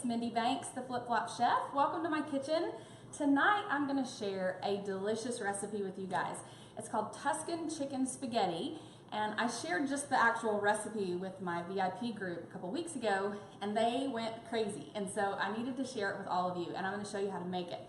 it's Mindy Banks, the Flip Flop Chef. Welcome to my kitchen. Tonight I'm going to share a delicious recipe with you guys. It's called Tuscan chicken spaghetti, and I shared just the actual recipe with my VIP group a couple weeks ago, and they went crazy, and so I needed to share it with all of you, and I'm going to show you how to make it.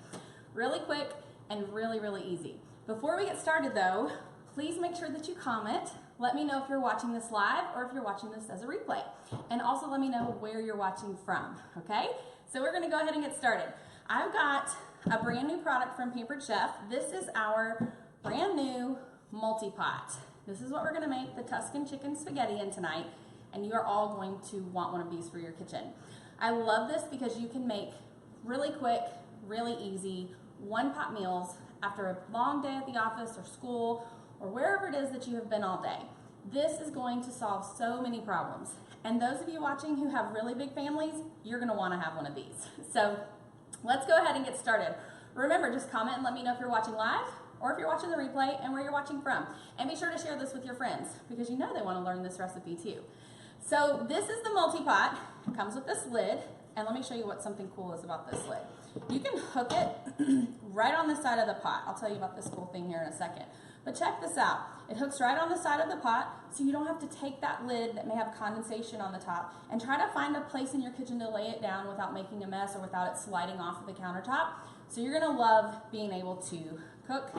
Really quick and really easy. Before we get started though, please make sure that you comment. Let me know if you're watching this live or if you're watching this as a replay. And also let me know where you're watching from, okay? So we're gonna go ahead and get started. I've got a brand new product from Pampered Chef. This is our brand new multi-pot. This is what we're gonna make the Tuscan chicken spaghetti in tonight, and you are all going to want one of these for your kitchen. I love this because you can make really quick, really easy, one-pot meals after a long day at the office or school or wherever it is that you have been all day. This is going to solve so many problems. And those of you watching who have really big families, you're gonna wanna have one of these. So let's go ahead and get started. Remember, just comment and let me know if you're watching live or if you're watching the replay and where you're watching from. And be sure to share this with your friends because you know they wanna learn this recipe too. So this is the multi-pot. It comes with this lid, and let me show you what something cool is about this lid. You can hook it right on the side of the pot. I'll tell you about this cool thing here in a second. But check this out. It hooks right on the side of the pot, so you don't have to take that lid that may have condensation on the top and try to find a place in your kitchen to lay it down without making a mess or without it sliding off of the countertop. So you're gonna love being able to cook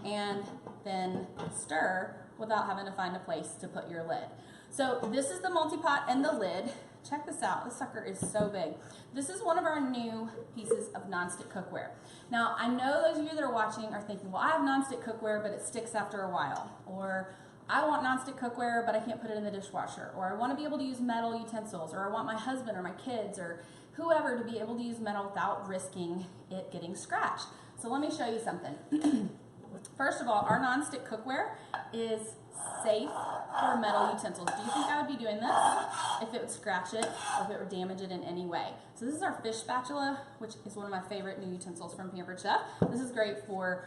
and then stir without having to find a place to put your lid. So this is the multi-pot and the lid. Check this out, this sucker is so big. This is one of our new pieces of nonstick cookware. Now, I know those of you that are watching are thinking, well, I have nonstick cookware, but it sticks after a while. Or I want nonstick cookware, but I can't put it in the dishwasher. Or I want to be able to use metal utensils. Or I want my husband or my kids or whoever to be able to use metal without risking it getting scratched. So let me show you something. First of all, our nonstick cookware is safe for metal utensils. Do you think I would be doing this if it would scratch it or if it would damage it in any way? So this is our fish spatula, which is one of my favorite new utensils from Pampered Chef. This is great for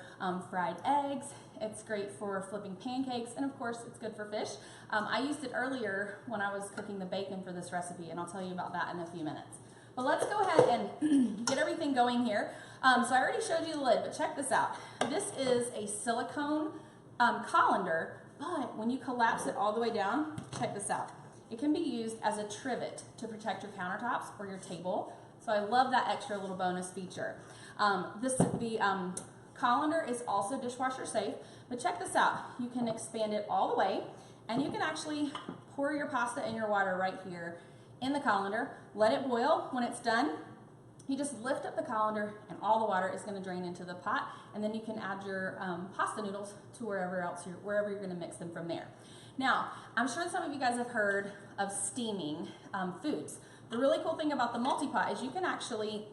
fried eggs. It's great for flipping pancakes, and of course it's good for fish. I used it earlier when I was cooking the bacon for this recipe, and I'll tell you about that in a few minutes. But let's go ahead and get everything going here. So I already showed you the lid, but check this out. This is a silicone colander, but when you collapse it all the way down, check this out. It can be used as a trivet to protect your countertops or your table. So I love that extra little bonus feature. The colander is also dishwasher safe, but check this out. You can expand it all the way, and you can actually pour your pasta and your water right here in the colander. Let it boil. When it's done, you just lift up the colander and all the water is going to drain into the pot, and then you can add your pasta noodles to wherever you're going to mix them from there. Now, I'm sure some of you guys have heard of steaming foods. The really cool thing about the multi-pot is you can actually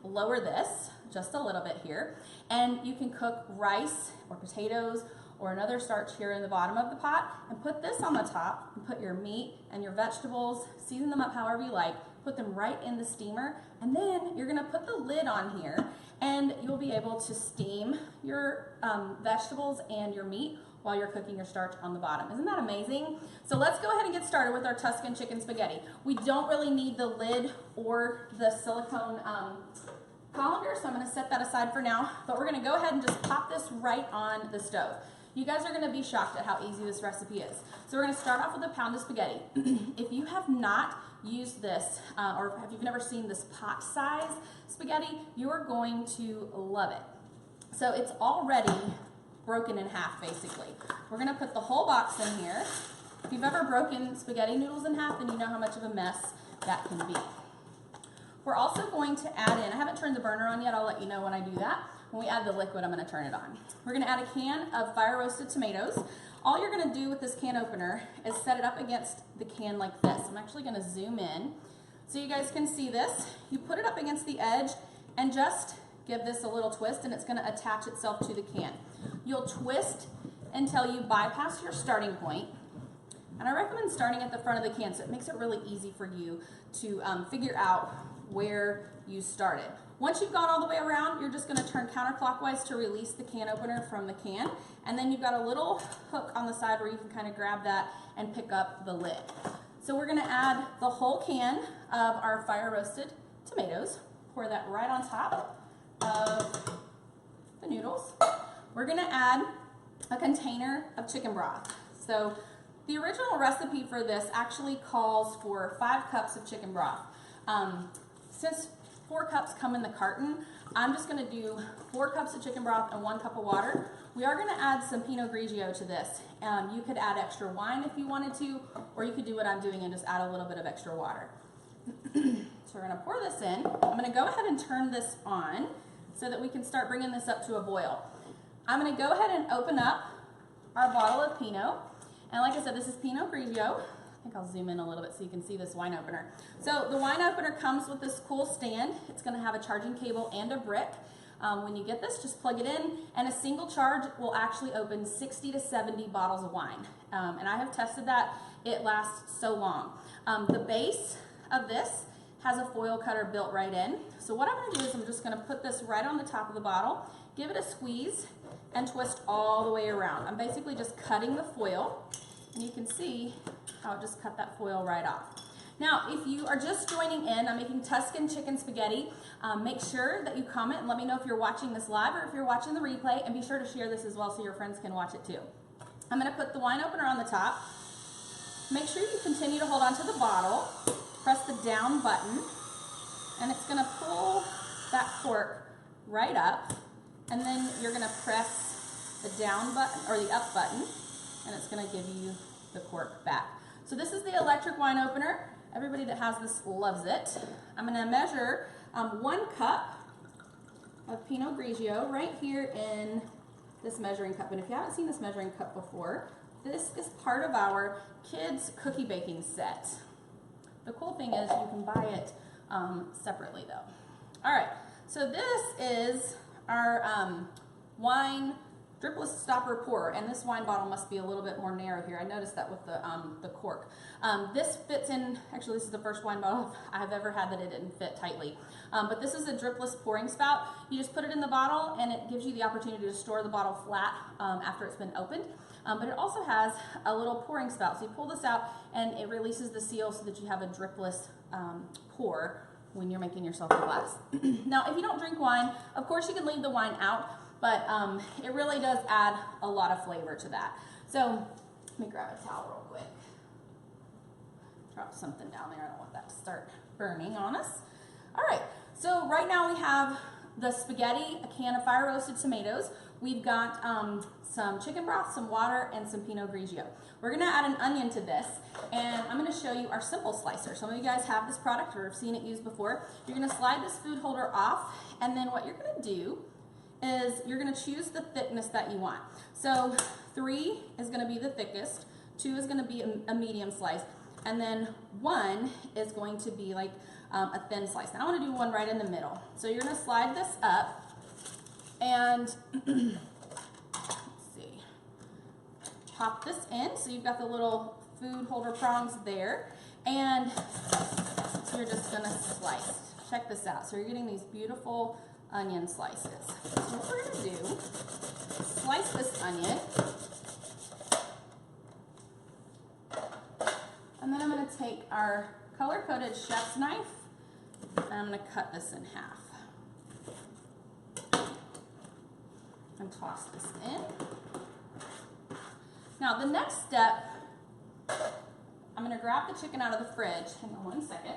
lower this just a little bit here, and you can cook rice or potatoes or another starch here in the bottom of the pot, and put this on the top, and put your meat and your vegetables, season them up however you like, put them right in the steamer, and then you're gonna put the lid on here, and you'll be able to steam your vegetables and your meat while you're cooking your starch on the bottom. Isn't that amazing? So let's go ahead and get started with our Tuscan chicken spaghetti. We don't really need the lid or the silicone colander, so I'm gonna set that aside for now, but we're gonna go ahead and just pop this right on the stove. You guys are gonna be shocked at how easy this recipe is. So we're gonna start off with a pound of spaghetti. If you have not used this, or if you've never seen this pot size spaghetti, you are going to love it. So it's already broken in half, basically. We're gonna put the whole box in here. If you've ever broken spaghetti noodles in half, then you know how much of a mess that can be. We're also going to add in, I haven't turned the burner on yet, I'll let you know when I do that. When we add the liquid, I'm gonna turn it on. We're gonna add a can of fire roasted tomatoes. All you're gonna do with this can opener is set it up against the can like this. I'm actually gonna zoom in so you guys can see this. You put it up against the edge and just give this a little twist, and it's gonna attach itself to the can. You'll twist until you bypass your starting point. And I recommend starting at the front of the can so it makes it really easy for you to figure out where you started. Once you've gone all the way around, you're just gonna turn counterclockwise to release the can opener from the can, and then you've got a little hook on the side where you can kind of grab that and pick up the lid. So we're gonna add the whole can of our fire roasted tomatoes. Pour that right on top of the noodles. We're gonna add a container of chicken broth. So the original recipe for this actually calls for 5 cups of chicken broth. Since 4 cups come in the carton, I'm just gonna do 4 cups of chicken broth and 1 cup of water. We are gonna add some Pinot Grigio to this. You could add extra wine if you wanted to, or you could do what I'm doing and just add a little bit of extra water. So we're gonna pour this in. I'm gonna go ahead and turn this on so that we can start bringing this up to a boil. I'm gonna go ahead and open up our bottle of Pinot. And like I said, this is Pinot Grigio. I think I'll zoom in a little bit so you can see this wine opener. So the wine opener comes with this cool stand. It's gonna have a charging cable and a brick. When you get this, just plug it in, and a single charge will actually open 60 to 70 bottles of wine. And I have tested that. It lasts so long. The base of this has a foil cutter built right in. So what I'm gonna do is I'm just gonna put this right on the top of the bottle, give it a squeeze, and twist all the way around. I'm basically just cutting the foil, and you can see how it just cut that foil right off. Now, if you are just joining in, I'm making Tuscan chicken spaghetti. Make sure that you comment and let me know if you're watching this live or if you're watching the replay, and be sure to share this as well so your friends can watch it too. I'm gonna put the wine opener on the top. Make sure you continue to hold onto the bottle, press the down button, and it's gonna pull that cork right up, and then you're gonna press the down button or the up button, and it's gonna give you the cork back. So this is the electric wine opener. Everybody that has this loves it. I'm gonna measure 1 cup of Pinot Grigio right here in this measuring cup. And if you haven't seen this measuring cup before, this is part of our kids cookie baking set. The cool thing is you can buy it separately though. All right, so this is our wine dripless stopper pour, and this wine bottle must be a little bit more narrow here. I noticed that with the cork. This fits in, actually this is the first wine bottle I've ever had that it didn't fit tightly. But this is a dripless pouring spout. You just put it in the bottle and it gives you the opportunity to store the bottle flat after it's been opened. But it also has a little pouring spout. So you pull this out and it releases the seal so that you have a dripless pour when you're making yourself a glass. Now, if you don't drink wine, of course you can leave the wine out, but it really does add a lot of flavor to that. So let me grab a towel real quick. Drop something down there. I don't want that to start burning on us. All right, so right now we have the spaghetti, a can of fire roasted tomatoes. We've got some chicken broth, some water, and some Pinot Grigio. We're gonna add an onion to this, and I'm gonna show you our simple slicer. Some of you guys have this product or have seen it used before. You're gonna slide this food holder off, and then what you're gonna do is you're gonna choose the thickness that you want. So 3 is gonna be the thickest, 2 is gonna be a medium slice, and then 1 is going to be like a thin slice. Now I wanna do one right in the middle. So you're gonna slide this up, and let's see, pop this in. So you've got the little food holder prongs there, and you're just gonna slice. Check this out. So you're getting these beautiful onion slices. So what we're gonna do, slice this onion, and then I'm gonna take our color-coded chef's knife, and I'm gonna cut this in half. And toss this in. Now the next step, I'm gonna grab the chicken out of the fridge. Hang on 1 second.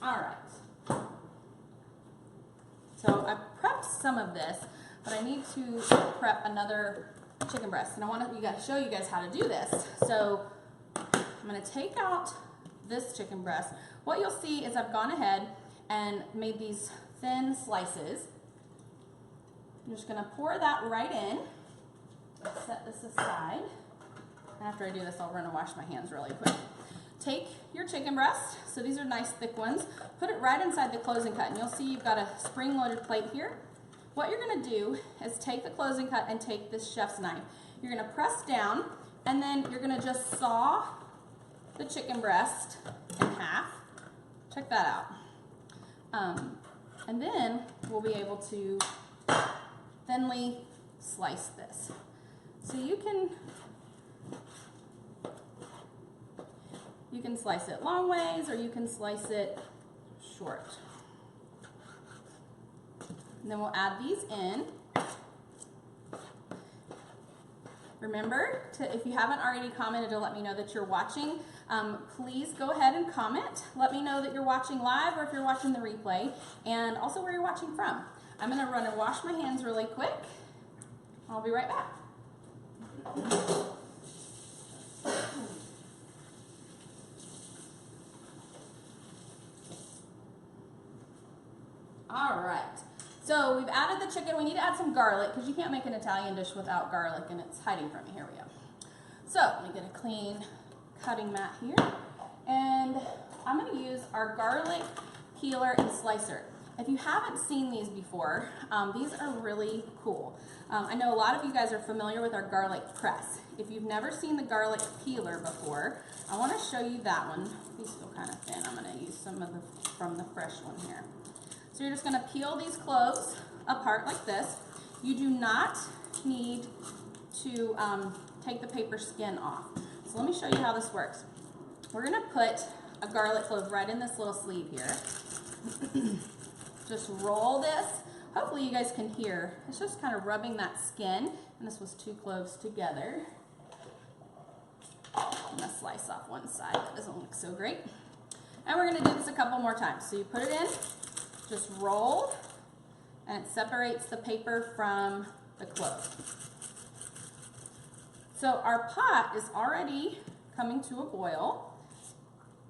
All right. So I prepped some of this, but I need to prep another chicken breast, and I want to show you guys how to do this. So I'm gonna take out this chicken breast. What you'll see is I've gone ahead and made these thin slices. I'm just gonna pour that right in, set this aside. And after I do this, I'll run and wash my hands really quick. Take your chicken breast, so these are nice thick ones, put it right inside the closing cut, and you'll see you've got a spring-loaded plate here. What you're gonna do is take the closing cut and take this chef's knife. You're gonna press down, and then you're gonna just saw the chicken breast in half. Check that out. And then we'll be able to thinly slice this. So you can You can slice it long ways or you can slice it short. And then we'll add these in. Remember, if you haven't already commented to let me know that you're watching, please go ahead and comment. Let me know that you're watching live or if you're watching the replay, and also where you're watching from. I'm gonna run and wash my hands really quick. I'll be right back. All right, so we've added the chicken. We need to add some garlic because you can't make an Italian dish without garlic and it's hiding from me. Here we go. So let me get a clean cutting mat here. And I'm gonna use our garlic peeler and slicer. If you haven't seen these before, these are really cool. I know a lot of you guys are familiar with our garlic press. If you've never seen the garlic peeler before, I wanna show you that one. These feel kind of thin. I'm gonna use some of from the fresh one here. So you're just gonna peel these cloves apart like this. You do not need to take the paper skin off. So let me show you how this works. We're gonna put a garlic clove right in this little sleeve here. Just roll this. Hopefully you guys can hear. It's just kind of rubbing that skin, and this was 2 cloves together. I'm gonna slice off one side. That doesn't look so great. And we're gonna do this a couple more times. So you put it in, just roll, and it separates the paper from the clove. So our pot is already coming to a boil.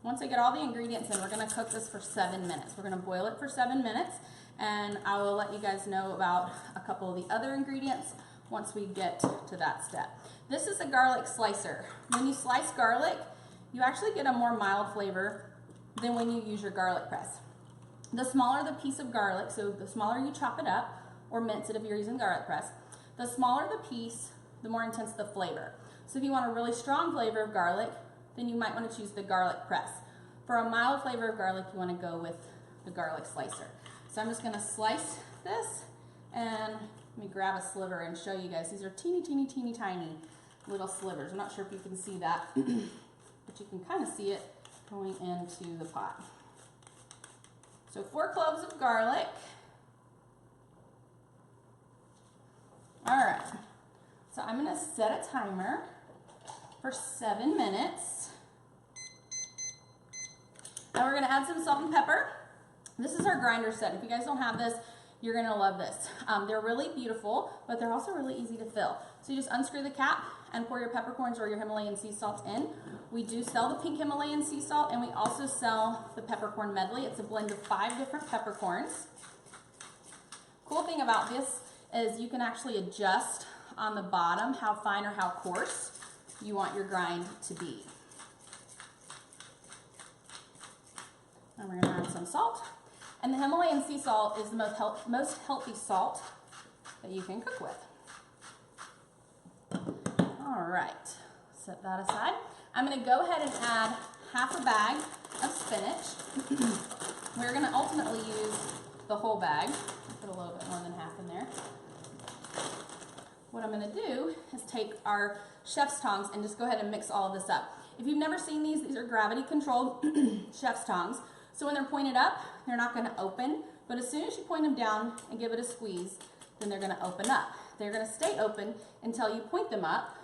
Once I get all the ingredients in, we're gonna cook this for 7 minutes. We're gonna boil it for 7 minutes, and I will let you guys know about a couple of the other ingredients once we get to that step. This is a garlic slicer. When you slice garlic, you actually get a more mild flavor than when you use your garlic press. The smaller the piece of garlic, so the smaller you chop it up, or mince it if you're using garlic press, the smaller the piece, the more intense the flavor. So if you want a really strong flavor of garlic, then you might want to choose the garlic press. For a mild flavor of garlic, you want to go with the garlic slicer. So I'm just going to slice this, and let me grab a sliver and show you guys. These are teeny, teeny, teeny, tiny little slivers. I'm not sure if you can see that, but you can kind of see it going into the pot. So 4 cloves of garlic. All right, so I'm going to set a timer for 7 minutes. And we're gonna add some salt and pepper. This is our grinder set. If you guys don't have this, you're gonna love this. They're really beautiful, but they're also really easy to fill. So you just unscrew the cap and pour your peppercorns or your Himalayan sea salt in. We do sell the pink Himalayan sea salt, and we also sell the peppercorn medley. It's a blend of 5 different peppercorns. Cool thing about this is you can actually adjust on the bottom how fine or how coarse you want your grind to be. And we're going to add some salt. And the Himalayan sea salt is the most healthy salt that you can cook with. All right, set that aside. I'm going to go ahead and add half a bag of spinach. We're going to ultimately use the whole bag. Put a little bit more than half in there. What I'm going to do is take our chef's tongs and just go ahead and mix all of this up. If you've never seen these are gravity controlled chef's tongs. So when they're pointed up, they're not going to open, but as soon as you point them down and give it a squeeze, then they're going to open up. They're going to stay open until you point them up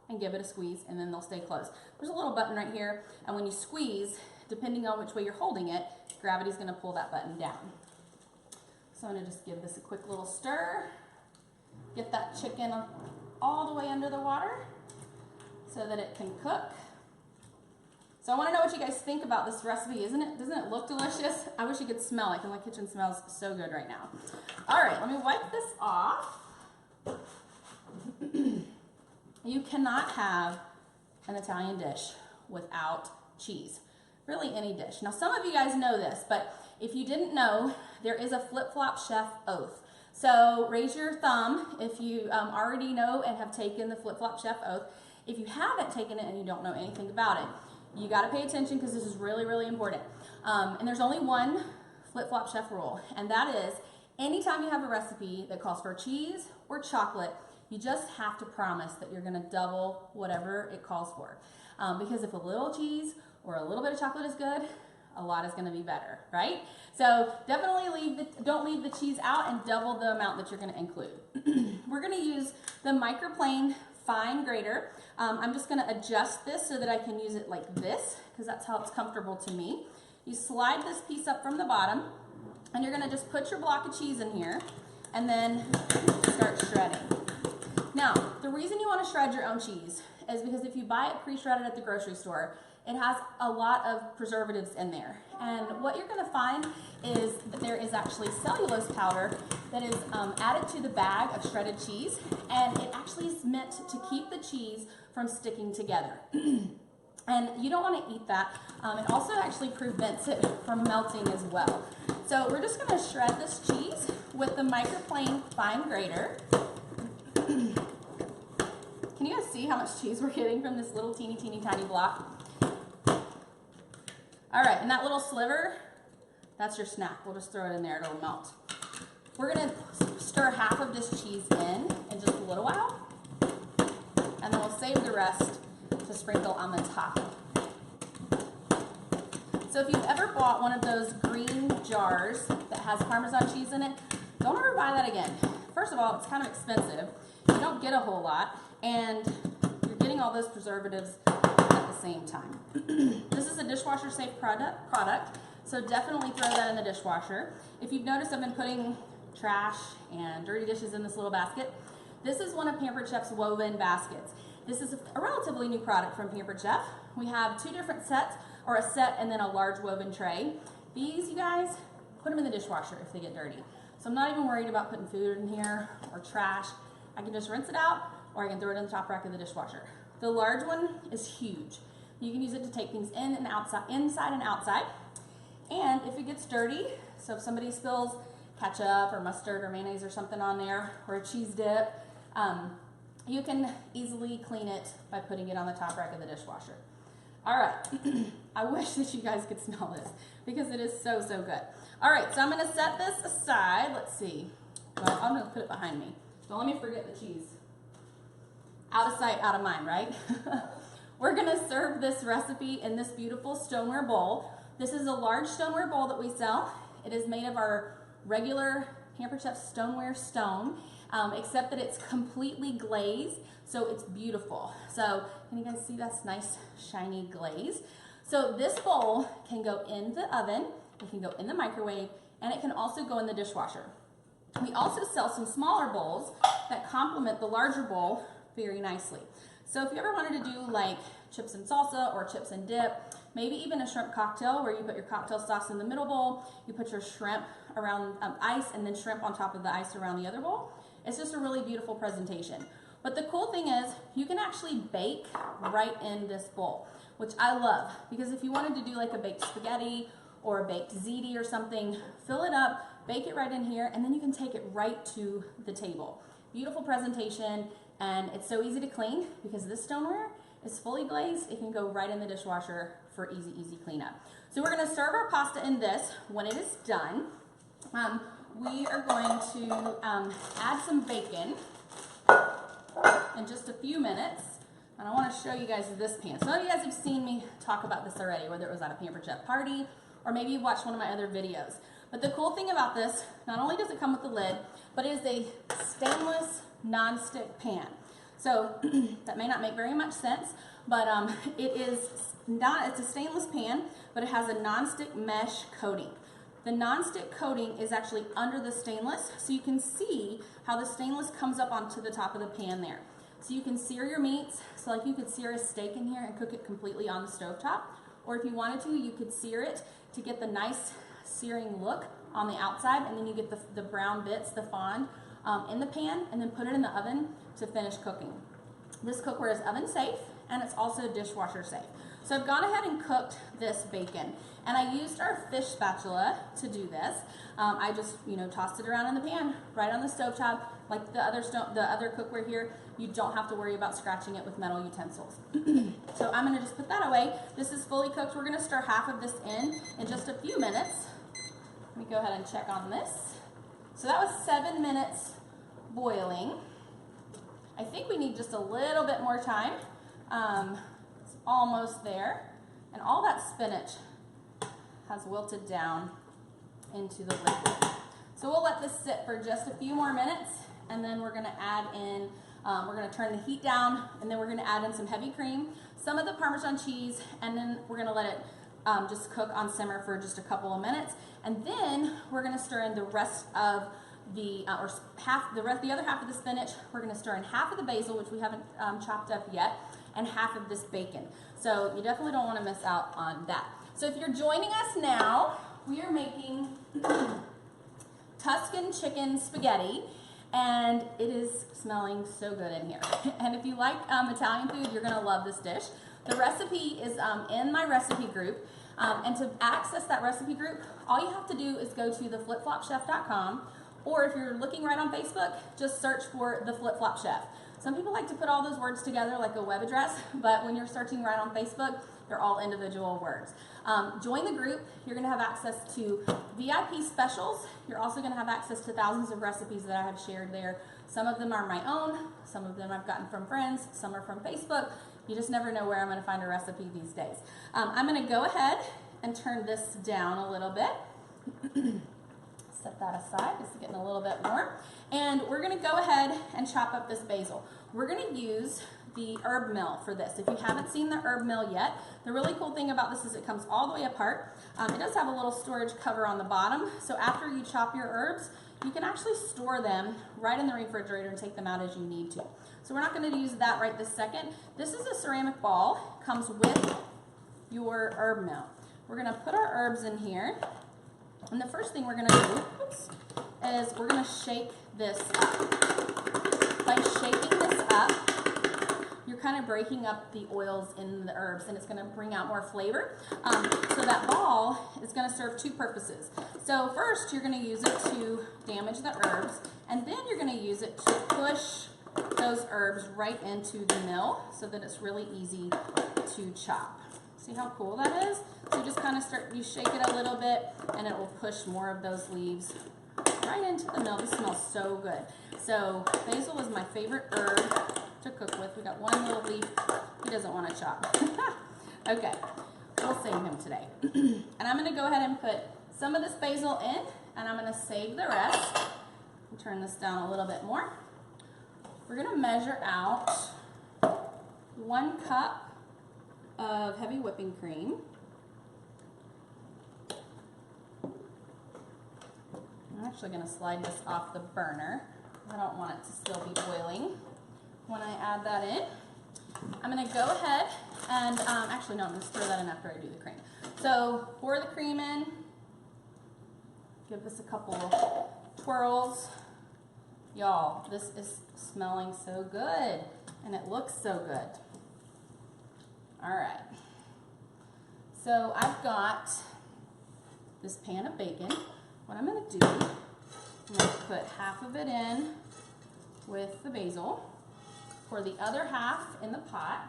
and give it a squeeze, and then they'll stay closed. There's a little button right here, and when you squeeze, depending on which way you're holding it, gravity's going to pull that button down. So I'm going to just give this a quick little stir, get that chicken all the way under the water so that it can cook. So I want to know what you guys think about this recipe. Doesn't it look delicious? I wish you could smell it because my kitchen smells so good right now. All right, let me wipe this off. You cannot have an Italian dish without cheese. Really any dish. Now some of you guys know this, but if you didn't know, there is a flip-flop chef oath. So raise your thumb if you already know and have taken the flip-flop chef oath. If you haven't taken it and you don't know anything about it, you got to pay attention because this is really, really important. And there's only one flip-flop chef rule, and that is anytime you have a recipe that calls for cheese or chocolate, you just have to promise that you're going to double whatever it calls for. Because if a little cheese or a little bit of chocolate is good, a lot is going to be better, right? So definitely don't leave the cheese out, and double the amount that you're going to include. We're going to use the microplane fine grater. I'm just going to adjust this so that I can use it like this, because that's how it's comfortable to me. You slide this piece up from the bottom, and you're going to just put your block of cheese in here and then start shredding. Now, the reason you want to shred your own cheese is because if you buy it pre-shredded at the grocery store, it has a lot of preservatives in there. And what you're going to find is that there is actually cellulose powder that is added to the bag of shredded cheese, and it actually is meant to keep the cheese from sticking together. And you don't want to eat that. It also actually prevents it from melting as well. So we're just going to shred this cheese with the microplane fine grater. Can you guys see how much cheese we're getting from this little teeny tiny block? All right, and that little sliver, that's your snack. We'll just throw it in there, it'll melt. We're gonna stir half of this cheese in just a little while, and then we'll save the rest to sprinkle on the top. So if you've ever bought one of those green jars that has Parmesan cheese in it, don't ever buy that again. First of all, it's kind of expensive. You don't get a whole lot, and you're getting all those preservatives at the same time. This is a dishwasher safe product, so definitely throw that in the dishwasher. If you've noticed, I've been putting trash and dirty dishes in this little basket. This is one of Pampered Chef's woven baskets. This is a relatively new product from Pampered Chef. We have two different sets, or a set and then a large woven tray. These, you guys, put them in the dishwasher if they get dirty. So I'm not even worried about putting food in here or trash. I can just rinse it out, or I can throw it in the top rack of the dishwasher. The large one is huge. You can use it to take things in and outside, inside and outside. And if it gets dirty, so if somebody spills ketchup or mustard or mayonnaise or something on there, or a cheese dip, you can easily clean it by putting it on the top rack of the dishwasher. All right, I wish that you guys could smell this because it is so good. All right, so I'm gonna set this aside. Let's see. Well, I'm gonna put it behind me. Don't let me forget the cheese. Out of sight, out of mind, right? We're gonna serve this recipe in this beautiful stoneware bowl. This is a large stoneware bowl that we sell. It is made of our regular Pampered Chef stoneware stone, except that it's completely glazed, so it's beautiful. So can you guys see that's nice shiny glaze? So this bowl can go in the oven, it can go in the microwave, and it can also go in the dishwasher. We also sell some smaller bowls that complement the larger bowl very nicely. So if you ever wanted to do like chips and salsa or chips and dip, maybe even a shrimp cocktail where you put your cocktail sauce in the middle bowl, you put your shrimp around ice, and then shrimp on top of the ice around the other bowl. It's just a really beautiful presentation. But the cool thing is you can actually bake right in this bowl, which I love, because if you wanted to do like a baked spaghetti or a baked ziti or something, fill it up, bake it right in here, and then you can take it right to the table. Beautiful presentation, and it's so easy to clean because this stoneware is fully glazed. It can go right in the dishwasher for easy cleanup. So we're gonna serve our pasta in this. When it is done, we are going to add some bacon in just a few minutes. And I wanna show you guys this pan. Some of you guys have seen me talk about this already, whether it was at a Pampered Chef party, or maybe you watched one of my other videos. But the cool thing about this, not only does it come with the lid, but it is a stainless non-stick pan. So that may not make very much sense, but it's a stainless pan, but it has a non-stick mesh coating. The non-stick coating is actually under the stainless, so you can see how the stainless comes up onto the top of the pan there. So you can sear your meats, so like you could sear a steak in here and cook it completely on the stovetop, or if you wanted to, you could sear it to get the nice searing look on the outside, and then you get the brown bits, the fond, in the pan, and then put it in the oven to finish cooking. This cookware is oven safe, and it's also dishwasher safe. So I've gone ahead and cooked this bacon, and I used our fish spatula to do this. I just, tossed it around in the pan, right on the stovetop, like the other cookware here. You don't have to worry about scratching it with metal utensils. So I'm gonna just put that away. This is fully cooked. We're gonna stir half of this in just a few minutes. Let me go ahead and check on this. So that was 7 minutes boiling. I think we need just a little bit more time. It's almost there. and all that spinach has wilted down into the liquid. So we'll let this sit for just a few more minutes, and then we're gonna add in, we're gonna turn the heat down, and then we're gonna add in some heavy cream, some of the Parmesan cheese, and then we're gonna let it just cook on simmer for just a couple of minutes. And then we're gonna stir in the rest of the, the other half of the spinach. We're gonna stir in half of the basil, which we haven't chopped up yet, and half of this bacon. So you definitely don't wanna miss out on that. So if you're joining us now, we are making Tuscan chicken spaghetti, and it is smelling so good in here. And if you like Italian food, you're gonna love this dish. The recipe is in my recipe group, and to access that recipe group, all you have to do is go to theflipflopchef.com, or if you're looking right on Facebook, just search for The Flip Flop Chef. Some people like to put all those words together like a web address, but when you're searching right on Facebook, they're all individual words. Join the group. You're going to have access to VIP specials. You're also going to have access to thousands of recipes that I have shared there. Some of them are my own. Some of them I've gotten from friends. Some are from Facebook. You just never know where I'm going to find a recipe these days. I'm going to go ahead and turn this down a little bit. Set that aside. It's getting a little bit warm. And we're going to go ahead and chop up this basil. We're going to use the herb mill for this. If you haven't seen the herb mill yet, the really cool thing about this is it comes all the way apart. It does have a little storage cover on the bottom, so after you chop your herbs, you can actually store them right in the refrigerator and take them out as you need to. So we're not going to use that right this second. This is a ceramic ball, comes with your herb mill. We're going to put our herbs in here, and the first thing we're going to do is we're going to shake this up. By shaking this up, you're kind of breaking up the oils in the herbs, and it's going to bring out more flavor. So that ball is going to serve two purposes. So first, you're going to use it to damage the herbs, and then you're going to use it to push those herbs right into the mill so that it's really easy to chop. See how cool that is? So you just kind of you shake it a little bit, and it will push more of those leaves right into the mill. This smells so good. So basil is my favorite herb to cook with. We got one little leaf he doesn't want to chop. Okay, we'll save him today. And I'm going to go ahead and put some of this basil in, and I'm going to save the rest. Turn this down a little bit more. We're going to measure out 1 cup of heavy whipping cream. I'm actually going to slide this off the burner. I don't want it to still be boiling when I add that in. I'm going to go ahead and, actually no, I'm going to stir that in after I do the cream. So pour the cream in, give this a couple twirls. Y'all, this is smelling so good, and it looks so good. All right, so I've got this pan of bacon. What I'm going to do, I'm going to put half of it in with the basil, pour the other half in the pot.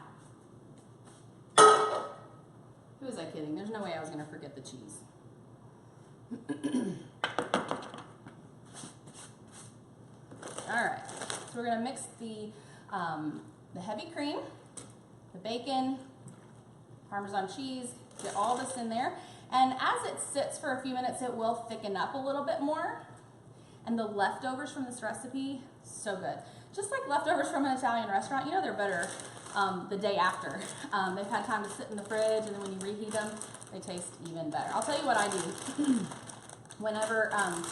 Who was I kidding? There's no way I was going to forget the cheese. All right, so we're going to mix the heavy cream, the bacon, Parmesan cheese, get all this in there. And as it sits for a few minutes, it will thicken up a little bit more. And the leftovers from this recipe, so good. Just like leftovers from an Italian restaurant, you know they're better the day after. They've had time to sit in the fridge, and then when you reheat them, they taste even better. I'll tell you what I do. Whenever I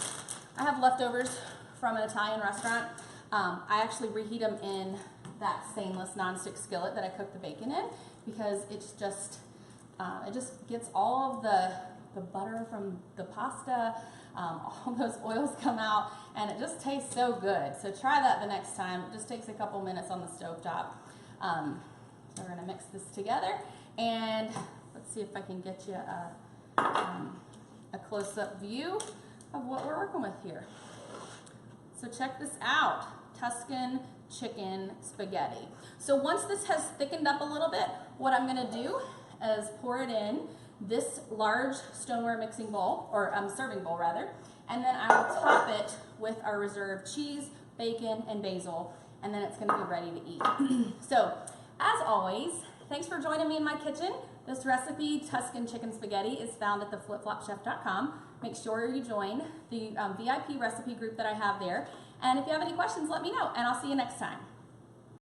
have leftovers from an Italian restaurant, I actually reheat them in that stainless nonstick skillet that I cook the bacon in, because it's just, it just gets all of the butter from the pasta, all those oils come out, and it just tastes so good. So try that the next time. It just takes a couple minutes on the stovetop. So we're gonna mix this together, and let's see if I can get you a close-up view of what we're working with here. So check this out, Tuscan chicken spaghetti. So once this has thickened up a little bit, what I'm gonna do is pour it in this large stoneware mixing bowl, or serving bowl rather, and then I will top it with our reserved cheese, bacon, and basil, and then it's gonna be ready to eat. So, as always, thanks for joining me in my kitchen. This recipe, Tuscan chicken spaghetti, is found at theflipflopchef.com. Make sure you join the VIP recipe group that I have there. And if you have any questions, let me know, and I'll see you next time.